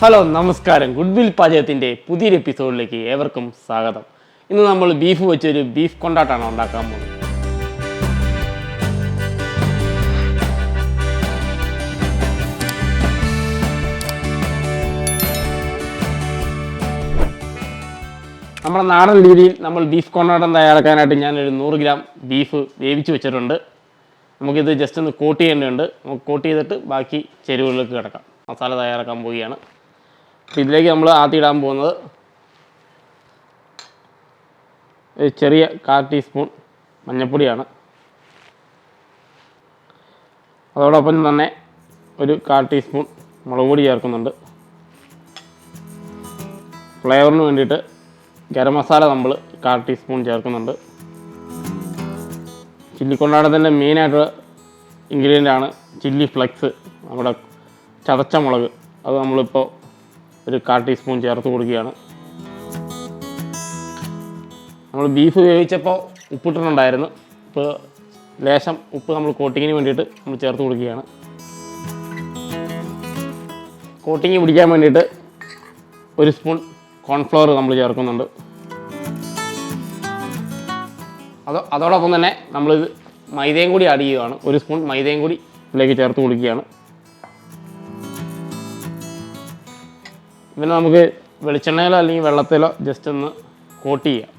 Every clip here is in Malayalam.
ഹലോ നമസ്കാരം. ഗുഡ്വിൽ പാചകത്തിൻ്റെ പുതിയൊരു എപ്പിസോഡിലേക്ക് ഏവർക്കും സ്വാഗതം. ഇന്ന് നമ്മൾ ബീഫ് വെച്ചൊരു ബീഫ് കൊണ്ടാട്ടാണ് ഉണ്ടാക്കാൻ പോകുന്നത്. നമ്മുടെ നാടൻ രീതിയിൽ നമ്മൾ ബീഫ് കൊണ്ടാട്ടം തയ്യാറാക്കാനായിട്ട് ഞാനൊരു 100 ഗ്രാം ബീഫ് വേവിച്ച് വെച്ചിട്ടുണ്ട്. നമുക്കിത് ജസ്റ്റ് ഒന്ന് കോട്ട് ചെയ്യേണ്ടതുണ്ട്. നമുക്ക് കോട്ട് ചെയ്തിട്ട് ബാക്കി ചേരുവകളിലേക്ക് കിടക്കാം. മസാല തയ്യാറാക്കാൻ പോവുകയാണ്. അപ്പോൾ ഇതിലേക്ക് നമ്മൾ ആദ്യം ഇടാൻ പോകുന്നത് ഒരു ചെറിയ 1/4 ടീസ്പൂൺ മഞ്ഞൾപ്പൊടിയാണ്. അതോടൊപ്പം തന്നെ ഒരു 1/4 ടീസ്പൂൺ മുളക് പൊടി ചേർക്കുന്നുണ്ട്. ഫ്ലേവറിന് വേണ്ടിയിട്ട് ഗരം മസാല നമ്മൾ 1/4 ടീസ്പൂൺ ചേർക്കുന്നുണ്ട്. ചില്ലി കൊണ്ടാട്ടത്തിൻ്റെ മെയിനായിട്ടുള്ള ഇൻഗ്രീഡിയൻ്റ് ആണ് ചില്ലി ഫ്ലെക്സ്, നമ്മുടെ ചതച്ച മുളക്. അത് നമ്മളിപ്പോൾ ഒരു 1/4 ടീസ്പൂൺ ചേർത്ത് കൊടുക്കുകയാണ്. നമ്മൾ ബീഫ് വേവിച്ചപ്പോൾ ഉപ്പിട്ടിട്ടുണ്ടായിരുന്നു. ഇപ്പോൾ ലേശം ഉപ്പ് നമ്മൾ കോട്ടിങ്ങിന് വേണ്ടിയിട്ട് നമ്മൾ ചേർത്ത് കൊടുക്കുകയാണ്. കോട്ടിങ് പിടിക്കാൻ വേണ്ടിയിട്ട് 1 സ്പൂൺ കോൺഫ്ലവർ നമ്മൾ ചേർക്കുന്നുണ്ട്. അതോടൊപ്പം തന്നെ നമ്മളിത് മൈദയും കൂടി ആഡ് ചെയ്യുകയാണ്. 1 സ്പൂൺ മൈദയും കൂടി ഇതിലേക്ക് ചേർത്ത് കൊടുക്കുകയാണ്. പിന്നെ നമുക്ക് വെളിച്ചെണ്ണയിലോ അല്ലെങ്കിൽ വെള്ളത്തിലോ ജസ്റ്റ് ഒന്ന് കോട്ട് ചെയ്യാം.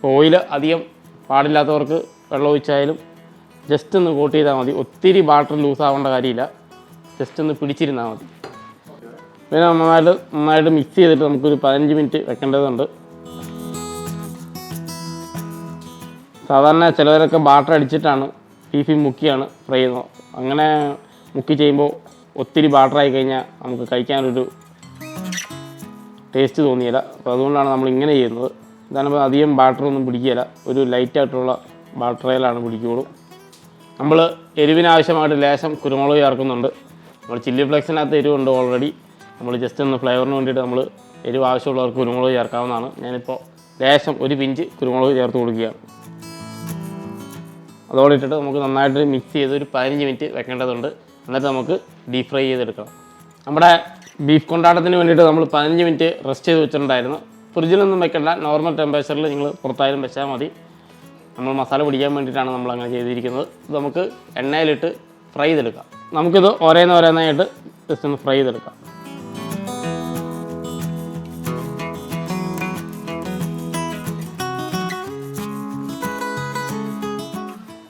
ഓയിൽ അധികം പാടില്ലാത്തവർക്ക് വെള്ളം ഒഴിച്ചായാലും ജസ്റ്റ് ഒന്ന് കോട്ട് ചെയ്താൽ മതി. ഒത്തിരി ബാറ്റർ ലൂസ് ആവേണ്ട കാര്യമില്ല, ജസ്റ്റ് ഒന്ന് പിടിച്ചിരുന്നാൽ മതി. പിന്നെ നന്നായിട്ട് മിക്സ് ചെയ്തിട്ട് നമുക്കൊരു 15 മിനിറ്റ് വെക്കേണ്ടതുണ്ട്. സാധാരണ ചിലവരൊക്കെ ബാറ്റർ അടിച്ചിട്ടാണ് ബീഫിൽ മുക്കിയാണ് ഫ്രൈ ചെയ്യുന്നത്. അങ്ങനെ മുക്കി ചെയ്യുമ്പോൾ ഒത്തിരി ബാറ്ററായി കഴിഞ്ഞാൽ നമുക്ക് കഴിക്കാനൊരു ടേസ്റ്റ് തോന്നിയില്ല. അപ്പോൾ അതുകൊണ്ടാണ് നമ്മൾ ഇങ്ങനെ ചെയ്യുന്നത്. ഇതാണിപ്പോൾ അധികം ബാറ്ററൊന്നും പിടിക്കുകയില്ല, ഒരു ലൈറ്റായിട്ടുള്ള ബാറ്ററയിലാണ് പിടിക്കുകയുള്ളൂ. നമ്മൾ എരിവിനാവശ്യമായിട്ട് ലേശം കുരുമുളക് ചേർക്കുന്നുണ്ട്. നമ്മൾ ചില്ലി ഫ്ലെക്സിനകത്ത് എരിവുണ്ട് ഓൾറെഡി. നമ്മൾ ജസ്റ്റ് ഒന്ന് ഫ്ലേവറിന് വേണ്ടിയിട്ട് നമ്മൾ എരിവ് ആവശ്യമുള്ളവർക്ക് കുരുമുളക് ചേർക്കാവുന്നതാണ്. ഞാനിപ്പോൾ ലേശം 1 പിഞ്ച് കുരുമുളക് ചേർത്ത് കൊടുക്കുകയാണ്. അതോടെ ഇട്ടിട്ട് നമുക്ക് നന്നായിട്ട് മിക്സ് ചെയ്ത് ഒരു 15 മിനിറ്റ് വെക്കേണ്ടതുണ്ട്. എന്നിട്ട് നമുക്ക് ഡീപ് ഫ്രൈ ചെയ്തെടുക്കണം. നമ്മുടെ ബീഫ് കൊണ്ടാട്ടത്തിന് വേണ്ടിയിട്ട് നമ്മൾ 15 മിനിറ്റ് റെസ്റ്റ് ചെയ്ത് വെച്ചിട്ടുണ്ടായിരുന്നു. ഫ്രിഡ്ജിലൊന്നും വെക്കേണ്ട, നോർമൽ ടെമ്പറേച്ചറിൽ നിങ്ങൾ പുറത്തായാലും വെച്ചാൽ മതി. നമ്മൾ മസാല പിടിക്കാൻ വേണ്ടിയിട്ടാണ് നമ്മൾ അങ്ങനെ ചെയ്തിരിക്കുന്നത്. ഇത് നമുക്ക് എണ്ണയിലിട്ട് ഫ്രൈ ചെയ്തെടുക്കാം. നമുക്കിത് ഓരോന്നായിട്ട് ജസ്റ്റ് ഒന്ന് ഫ്രൈ ചെയ്തെടുക്കാം.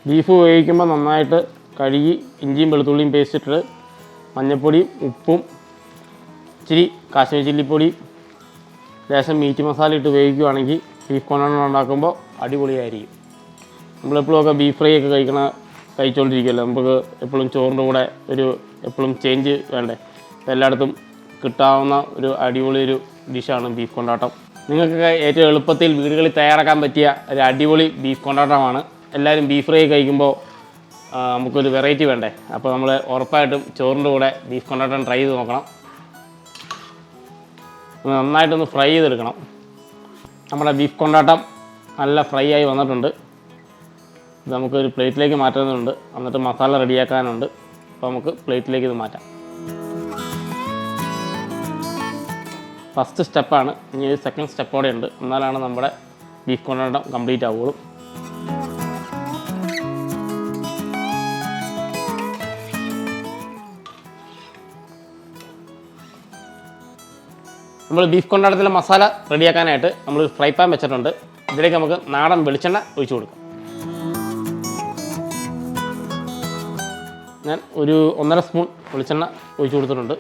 ബീഫ് വേവിക്കുമ്പോൾ നന്നായിട്ട് കഴുകി ഇഞ്ചിയും വെളുത്തുള്ളിയും പേസ്റ്റ് ഇട്ടിട്ട് മഞ്ഞൾപ്പൊടിയും ഉപ്പും ഇച്ചിരി കാശ്മീരി ചില്ലിപ്പൊടിയും ലേശം മീറ്റ് മസാല ഇട്ട് വേവിക്കുകയാണെങ്കിൽ ബീഫ് കൊണ്ടാട്ടം ഉണ്ടാക്കുമ്പോൾ അടിപൊളിയായിരിക്കും. നമ്മളെപ്പോഴുമൊക്കെ ബീഫ് ഫ്രൈ ഒക്കെ കഴിച്ചുകൊണ്ടിരിക്കുമല്ലോ. നമുക്ക് എപ്പോഴും ചോറിൻ്റെ കൂടെ എപ്പോഴും ചേഞ്ച് വേണ്ടേ. എല്ലായിടത്തും കിട്ടാവുന്ന ഒരു അടിപൊളി ഡിഷാണ് ബീഫ് കൊണ്ടാട്ടം. നിങ്ങൾക്കൊക്കെ ഏറ്റവും എളുപ്പത്തിൽ വീടുകളിൽ തയ്യാറാക്കാൻ പറ്റിയ ഒരു അടിപൊളി ബീഫ് കൊണ്ടാട്ടമാണ്. എല്ലാവരും ബീഫ് ഫ്രൈ കഴിക്കുമ്പോൾ നമുക്കൊരു വെറൈറ്റി വേണ്ടേ. അപ്പോൾ നമ്മൾ ഉറപ്പായിട്ടും ചോറിൻ്റെ കൂടെ ബീഫ് കൊണ്ടാട്ടം ട്രൈ ചെയ്ത് നോക്കണം. നന്നായിട്ടൊന്ന് ഫ്രൈ ചെയ്തെടുക്കണം. നമ്മുടെ ബീഫ് കൊണ്ടാട്ടം നല്ല ഫ്രൈ ആയി വന്നിട്ടുണ്ട്. ഇത് നമുക്കൊരു പ്ലേറ്റിലേക്ക് മാറ്റുന്നുണ്ട്. എന്നിട്ട് മസാല റെഡിയാക്കാനുണ്ട്. അപ്പോൾ നമുക്ക് പ്ലേറ്റിലേക്ക് ഇത് മാറ്റാം. ഫസ്റ്റ് സ്റ്റെപ്പാണ്. ഇനി ഒരു സെക്കൻഡ് സ്റ്റെപ്പോടെ ഉണ്ട്. എന്നാലാണ് നമ്മുടെ ബീഫ് കൊണ്ടാട്ടം കംപ്ലീറ്റ് ആവുകയുള്ളൂ. നമ്മൾ ബീഫ് കൊണ്ടാട്ടത്തിലെ മസാല റെഡിയാക്കാനായിട്ട് നമ്മൾ ഫ്രൈ പാൻ വെച്ചിട്ടുണ്ട്. ഇതിലേക്ക് നമുക്ക് നാടൻ വെളിച്ചെണ്ണ ഒഴിച്ചു കൊടുക്കാം. ഞാൻ ഒരു 1.5 സ്പൂൺ വെളിച്ചെണ്ണ ഒഴിച്ചു കൊടുത്തിട്ടുണ്ട്.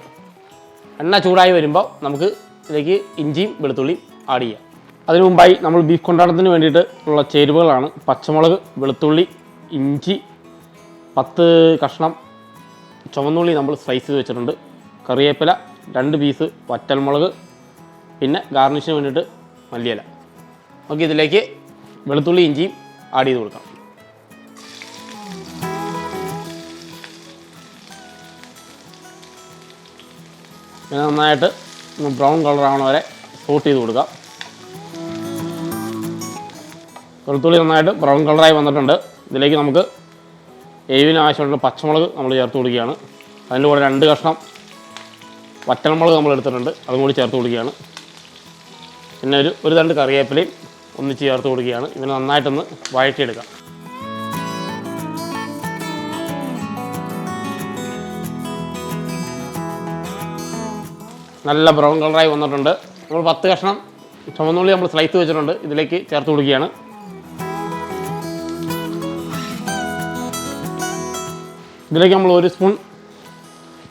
എണ്ണ ചൂടായി വരുമ്പോൾ നമുക്ക് ഇതിലേക്ക് ഇഞ്ചിയും വെളുത്തുള്ളിയും ആഡ് ചെയ്യാം. അതിനു മുമ്പായി നമ്മൾ ബീഫ് കൊണ്ടാട്ടത്തിന് വേണ്ടിയിട്ട് ഉള്ള ചേരുവകളാണ് പച്ചമുളക്, വെളുത്തുള്ളി, ഇഞ്ചി, 10 കഷ്ണം ചുവന്നുള്ളി നമ്മൾ സ്ലൈസ് ചെയ്ത് വെച്ചിട്ടുണ്ട്, കറിവേപ്പില, 2 പീസ് വറ്റൽമുളക്, പിന്നെ ഗാർണിഷിന് വേണ്ടിയിട്ട് മല്ലിയില. നമുക്ക് ഇതിലേക്ക് വെളുത്തുള്ളി ഇഞ്ചിയും ആഡ് ചെയ്ത് കൊടുക്കാം. പിന്നെ നന്നായിട്ട് ബ്രൗൺ കളർ ആവണ വരെ സോട്ട് ചെയ്ത് കൊടുക്കാം. വെളുത്തുള്ളി നന്നായിട്ട് ബ്രൗൺ കളറായി വന്നിട്ടുണ്ട്. ഇതിലേക്ക് നമുക്ക് എരിവിന് ആവശ്യമുള്ള പച്ചമുളക് നമ്മൾ ചേർത്ത് കൊടുക്കുകയാണ്. അതിൻ്റെ കൂടെ 2 കഷ്ണം വറ്റൽമുളക് നമ്മൾ എടുത്തിട്ടുണ്ട്, അതും കൂടി ചേർത്ത് കൊടുക്കുകയാണ്. പിന്നെ ഒരു തണ്ട് കറിവേപ്പിലയും ഒന്നിച്ച് ചേർത്ത് കൊടുക്കുകയാണ്. ഇതിനെ നന്നായിട്ടൊന്ന് വഴറ്റിയെടുക്കാം. നല്ല ബ്രൗൺ കളറായി വന്നിട്ടുണ്ട്. നമ്മൾ 10 കഷ്ണം ചുവന്നുള്ളി നമ്മൾ സ്ലൈസ് വെച്ചിട്ടുണ്ട്, ഇതിലേക്ക് ചേർത്ത് കൊടുക്കുകയാണ്. ഇതിലേക്ക് നമ്മൾ 1 സ്പൂൺ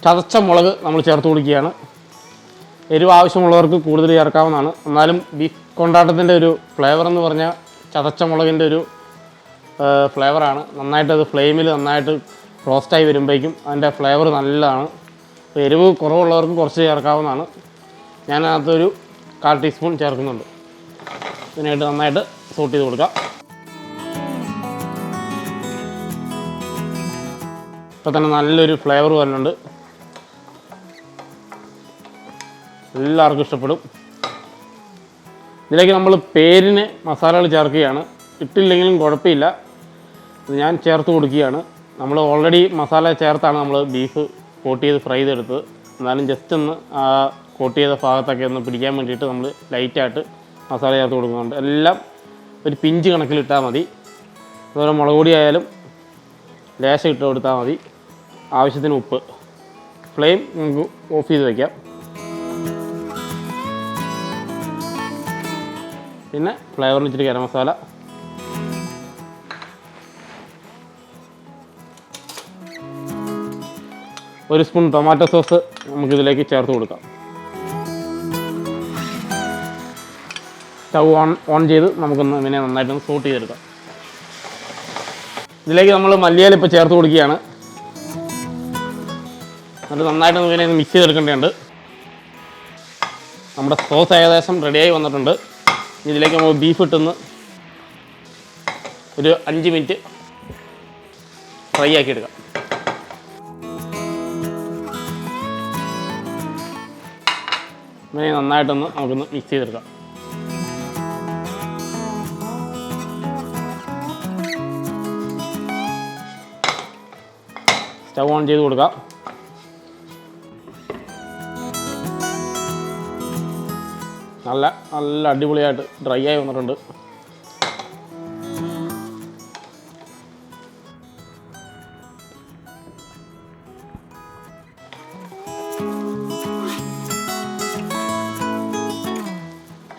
ചതച്ച മുളക് നമ്മൾ ചേർത്ത് കൊടുക്കുകയാണ്. എരിവ് ആവശ്യമുള്ളവർക്ക് കൂടുതൽ ചേർക്കാവുന്നതാണ്. എന്നാലും ബീഫ് കൊണ്ടാട്ടത്തിൻ്റെ ഒരു ഫ്ലേവർ എന്ന് പറഞ്ഞാൽ ചതച്ച മുളകിൻ്റെ ഒരു ഫ്ലേവറാണ്. നന്നായിട്ട് ഫ്ലെയിമിൽ നന്നായിട്ട് റോസ്റ്റായി വരുമ്പോഴേക്കും അതിൻ്റെ ഫ്ലേവർ നല്ലതാണ്. അപ്പോൾ എരിവ് കുറവുള്ളവർക്ക് കുറച്ച് ചേർക്കാവുന്നതാണ്. ഞാൻ അതിനകത്തൊരു 1/4 ടീസ്പൂൺ ചേർക്കുന്നുണ്ട്. ഇതിനായിട്ട് നന്നായിട്ട് സോട്ട് ചെയ്ത് കൊടുക്കാം. ഇപ്പോൾ തന്നെ നല്ലൊരു ഫ്ലേവർ വരുന്നുണ്ട്, എല്ലാവർക്കും ഇഷ്ടപ്പെടും. ഇതിലേക്ക് നമ്മൾ പേരിന് മസാലകൾ ചേർക്കുകയാണ്. ഇട്ടില്ലെങ്കിലും കുഴപ്പമില്ല, ഇത് ഞാൻ ചേർത്ത് കൊടുക്കുകയാണ്. നമ്മൾ ഓൾറെഡി മസാല ചേർത്താണ് നമ്മൾ ബീഫ് കോട്ട് ചെയ്ത് ഫ്രൈ ചെയ്തെടുത്തത്. എന്നാലും ജസ്റ്റ് ഒന്ന് ആ കോട്ട് ചെയ്ത ഭാഗത്തൊക്കെ ഒന്ന് പിടിക്കാൻ വേണ്ടിയിട്ട് നമ്മൾ ലൈറ്റായിട്ട് മസാല ചേർത്ത് കൊടുക്കുന്നുണ്ട്. എല്ലാം ഒരു പിഞ്ച് കണക്കിലിട്ടാൽ മതി. അതുപോലെ മുളക് പൊടി ആയാലും ലേശം ഇട്ട് കൊടുത്താൽ മതി. ആവശ്യത്തിന് ഉപ്പ്. ഫ്ലെയിം നമുക്ക് ഓഫ് ചെയ്ത് വയ്ക്കാം. പിന്നെ ഫ്ലേവറിന് ഇച്ചിരി ഗരം മസാല, ഒരു സ്പൂൺ ടൊമാറ്റോ സോസ് നമുക്കിതിലേക്ക് ചേർത്ത് കൊടുക്കാം. സ്റ്റൗ ഓൺ ചെയ്ത് നമുക്കൊന്ന് ഇതിനെ നന്നായിട്ടൊന്ന് സോട്ട് ചെയ്തെടുക്കാം. ഇതിലേക്ക് നമ്മൾ മല്ലിയില ഇപ്പോൾ ചേർത്ത് കൊടുക്കുകയാണ്. എന്നിട്ട് നന്നായിട്ട് ഇതിനെ മിക്സ് ചെയ്തെടുക്കേണ്ടതുണ്ട്. നമ്മുടെ സോസ് ഏകദേശം റെഡിയായി വന്നിട്ടുണ്ട്. ഇതിലേക്ക് നമ്മൾ ബീഫ് ഇട്ടൊന്ന് ഒരു 5 മിനിറ്റ് ഫ്രൈ ആക്കി എടുക്കാം. ഇതിനെ നന്നായിട്ടൊന്ന് നമുക്കൊന്ന് മിക്സ് ചെയ്തെടുക്കാം. സ്റ്റൗ ഓൺ ചെയ്ത് കൊടുക്കാം. നല്ല അടിപൊളിയായിട്ട് ഡ്രൈ ആയി വന്നിട്ടുണ്ട്.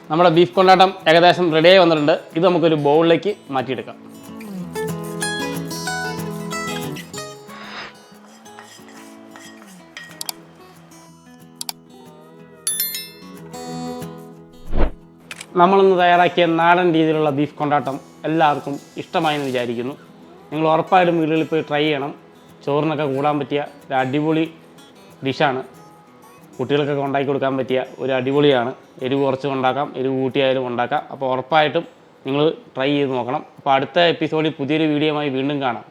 നമ്മുടെ ബീഫ് കൊണ്ടാട്ടം ഏകദേശം റെഡിയായി വന്നിട്ടുണ്ട്. ഇത് നമുക്കൊരു ബൗളിലേക്ക് മാറ്റിയെടുക്കാം. നമ്മളിന്ന് തയ്യാറാക്കിയ നാടൻ രീതിയിലുള്ള ബീഫ് കൊണ്ടാട്ടം എല്ലാവർക്കും ഇഷ്ടമായെന്ന് വിചാരിക്കുന്നു. നിങ്ങൾ ഉറപ്പായിട്ടും വീടുകളിൽ പോയി ട്രൈ ചെയ്യണം. ചോറിനൊക്കെ കൂടാൻ പറ്റിയ ഒരു അടിപൊളി ഡിഷാണ്. കുട്ടികൾക്കൊക്കെ ഉണ്ടാക്കി കൊടുക്കാൻ പറ്റിയ ഒരു അടിപൊളിയാണ്. എരിവ് കുറച്ച് ഉണ്ടാക്കാം, എരിവ് കൂട്ടിയായാലും ഉണ്ടാക്കാം. അപ്പോൾ ഉറപ്പായിട്ടും നിങ്ങൾ ട്രൈ ചെയ്ത് നോക്കണം. അപ്പോൾ അടുത്ത എപ്പിസോഡിൽ പുതിയൊരു വീഡിയോയുമായി വീണ്ടും കാണാം.